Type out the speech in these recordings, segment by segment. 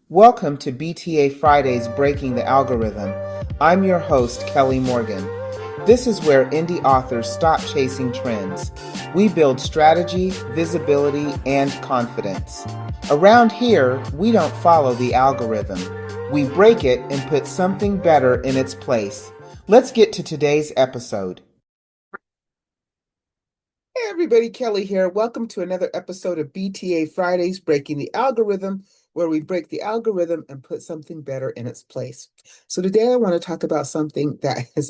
Welcome to BTA Fridays Breaking the Algorithm. I'm your host, Kelly Morgan. This is where indie authors stop chasing trends. We build strategy, visibility, and confidence. Around here, we don't follow the algorithm. We break it and put something better in its place. Let's get to today's episode. Hey everybody, Kelly here. Welcome to another episode of BTA Fridays Breaking the Algorithm, where we break the algorithm and put something better in its place. So today I want to talk about something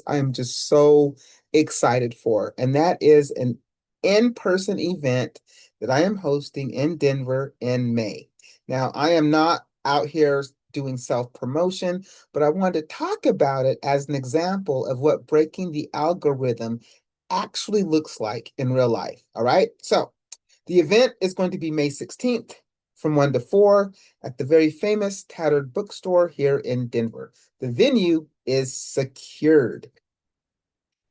I'm just so excited for, and that is an in-person event that I am hosting in Denver in May. Now, I am not out here doing self-promotion, but I wanted to talk about it as an example of what breaking the algorithm actually looks like in real life. All right. So the event is going to be May 16th from 1 to 4 at the very famous Tattered Bookstore here in Denver. The venue is secured,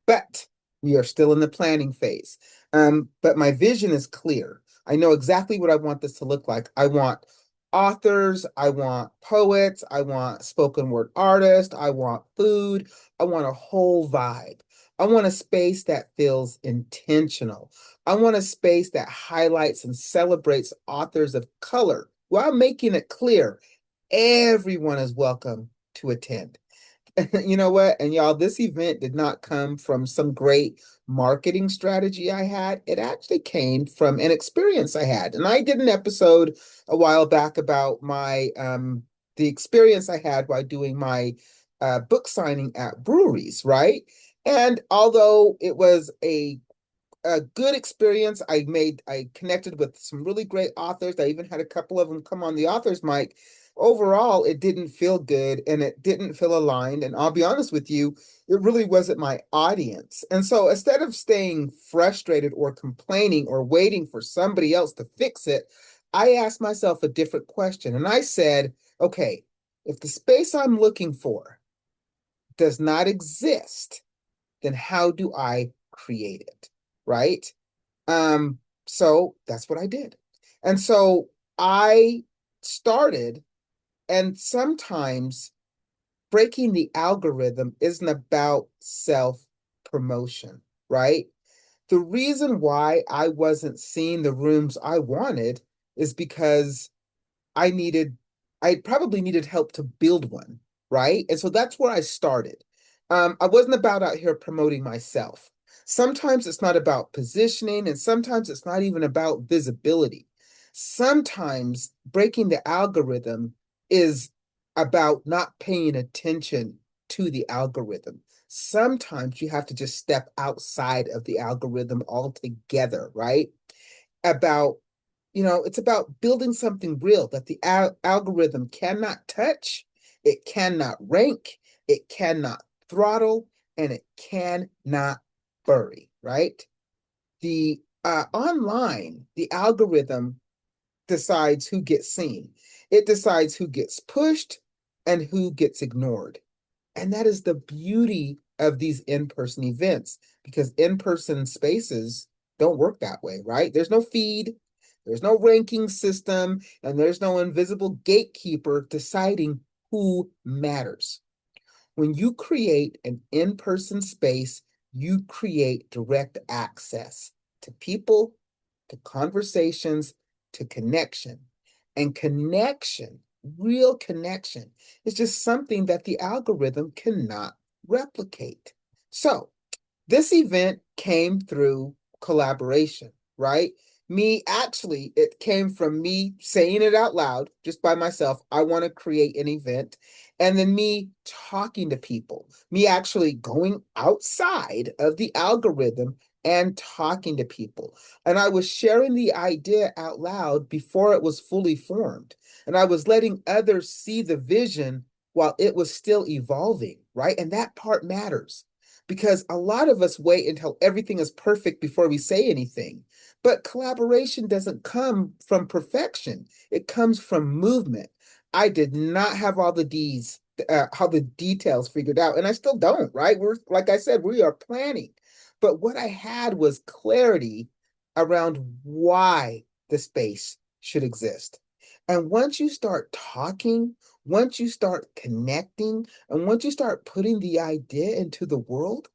but we are still in the planning phase. But my vision is clear. I know exactly what I want this to look like. I want authors, I want poets, I want spoken word artists, I want food, I want a whole vibe. I want a space that feels intentional. I want a space that highlights and celebrates authors of color while making it clear everyone is welcome to attend. You know what? And y'all, this event did not come from some great marketing strategy I had. It actually came from an experience I had. And I did an episode a while back about my the experience I had while doing my book signing at breweries, right? And although it was a good experience, I connected with some really great authors. I even had a couple of them come on the author's mic. Overall, it didn't feel good and it didn't feel aligned. And I'll be honest with you, it really wasn't my audience. And so instead of staying frustrated or complaining or waiting for somebody else to fix it, I asked myself a different question. And I said, okay, if the space I'm looking for does not exist, then how do I create it? Right? Um, so that's what I did. And so I started, and sometimes breaking the algorithm isn't about self-promotion, right? The reason why I wasn't seeing the rooms I wanted is because I needed, I probably needed help to build one, right? And so that's where I started. I wasn't about out here promoting myself. Sometimes it's not about positioning, and sometimes it's not even about visibility. Sometimes breaking the algorithm is about not paying attention to the algorithm. Sometimes you have to just step outside of the algorithm altogether, right? About it's about building something real that the algorithm cannot touch, it cannot rank, it cannot throttle, and it cannot bury, right? The online, the algorithm decides who gets seen. It decides who gets pushed and who gets ignored. And that is the beauty of these in-person events, because in-person spaces don't work that way, right? There's no feed, there's no ranking system, and there's no invisible gatekeeper deciding who matters. When you create an in-person space, you create direct access to people, to conversations, to connection. And connection, real connection, is just something that the algorithm cannot replicate. So, this event came through collaboration, right? It came from me saying it out loud just by myself. I want to create an event. And then me talking to people, me actually going outside of the algorithm and talking to people. And I was sharing the idea out loud before it was fully formed. And I was letting others see the vision while it was still evolving, right? And that part matters, because a lot of us wait until everything is perfect before we say anything. But collaboration doesn't come from perfection. It comes from movement. I did not have all the details figured out, and I still don't, right? Like I said, we are planning. But what I had was clarity around why the space should exist. And once you start talking, once you start connecting, and once you start putting the idea into the world,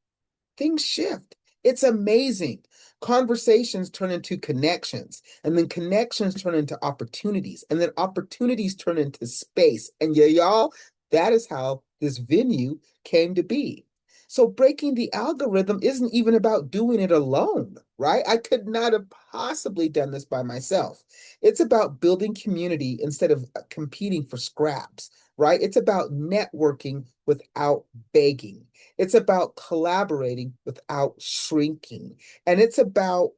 things shift. It's amazing. Conversations turn into connections, and then connections turn into opportunities, and then opportunities turn into space. And yeah, y'all, that is how this venue came to be. So breaking the algorithm isn't even about doing it alone, right? I could not have possibly done this by myself. It's about building community instead of competing for scraps, right? It's about networking without begging. It's about collaborating without shrinking. And it's about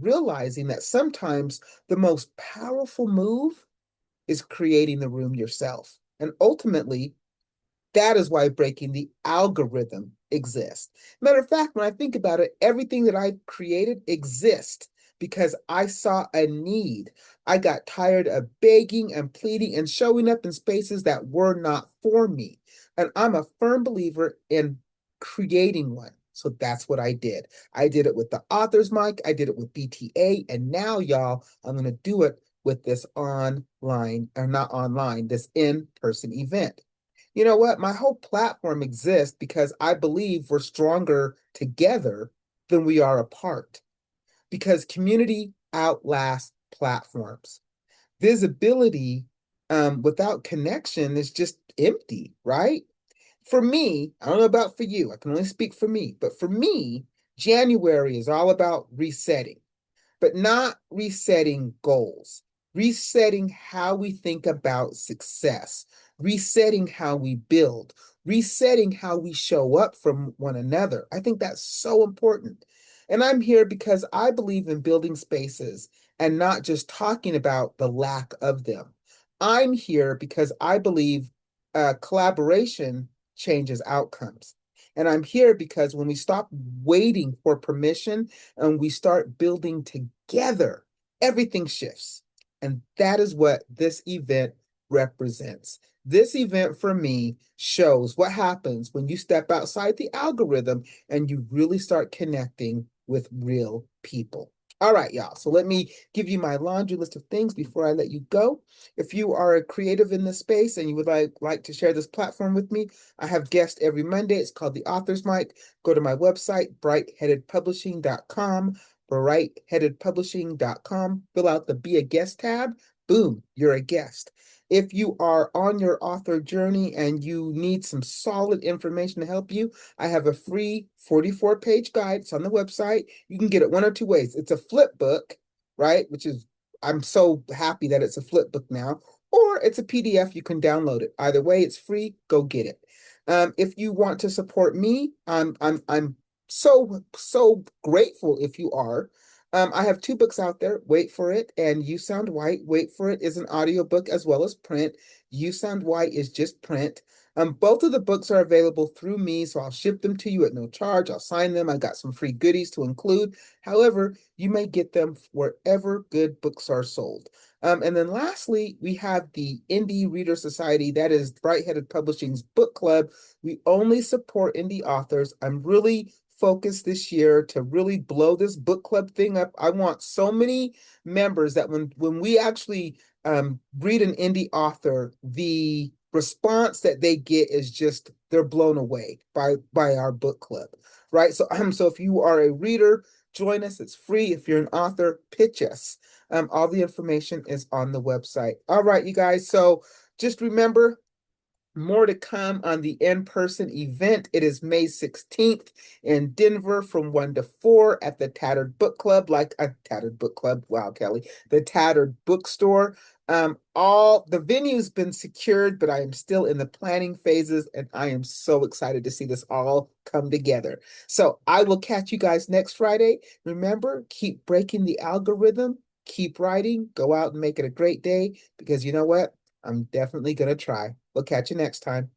realizing that sometimes the most powerful move is creating the room yourself. And ultimately, that is why breaking the algorithm exists. Matter of fact, when I think about it, everything that I've created exists because I saw a need. I got tired of begging and pleading and showing up in spaces that were not for me. And I'm a firm believer in creating one. So that's what I did. I did it with the author's mic, I did it with BTA, and now, y'all, I'm going to do it with this online, or not online, this in-person event. You know what? My whole platform exists because I believe we're stronger together than we are apart. Because community outlasts platforms. Visibility without connection is just empty, right? For me, I don't know about for you, I can only speak for me, but for me, January is all about resetting, but not resetting goals, resetting how we think about success, resetting how we build, resetting how we show up from one another. I think that's so important. And I'm here because I believe in building spaces and not just talking about the lack of them. I'm here because I believe collaboration changes outcomes. And I'm here because when we stop waiting for permission and we start building together, everything shifts. And that is what this event represents. This event for me shows what happens when you step outside the algorithm and you really start connecting with real people. All right, y'all. So let me give you my laundry list of things before I let you go. If you are a creative in this space and you would like to share this platform with me, I have guests every Monday. It's called the Author's Mic. Go to my website, brightheadedpublishing.com, brightheadedpublishing.com. Fill out the Be a Guest tab. Boom, you're a guest. If you are on your author journey and you need some solid information to help you, I have a free 44-page guide. It's on the website. You can get it one or two ways. It's a flip book, right? Which is, I'm so happy that it's a flip book now, or it's a PDF. You can download it. Either way, it's free. Go get it. If you want to support me, I'm so grateful if you are. I have two books out there, Wait for It and You Sound White. Wait for It is an audiobook as well as print. You Sound White is just print. Both of the books are available through me, so I'll ship them to you at no charge. I'll sign them. I got some free goodies to include. However, you may get them wherever good books are sold. And then lastly, we have the Indie Reader Society. That is Brightheaded Publishing's book club. We only support indie authors. I'm really focused this year to really blow this book club thing up. I want so many members that when we actually read an indie author, the response that they get is just they're blown away by our book club, right? So if you are a reader, join us. It's free. If you're an author, pitch us. All the information is on the website. All right, you guys. So just remember, more to come on the in-person event. It is May 16th in Denver from 1 to 4 at the Tattered Book Club, like a Tattered Book Club. Wow, Kelly. The Tattered Bookstore. All the venue's been secured, but I am still in the planning phases, and I am so excited to see this all come together. So I will catch you guys next Friday. Remember, keep breaking the algorithm, keep writing, go out and make it a great day, because you know what? I'm definitely going to try. We'll catch you next time.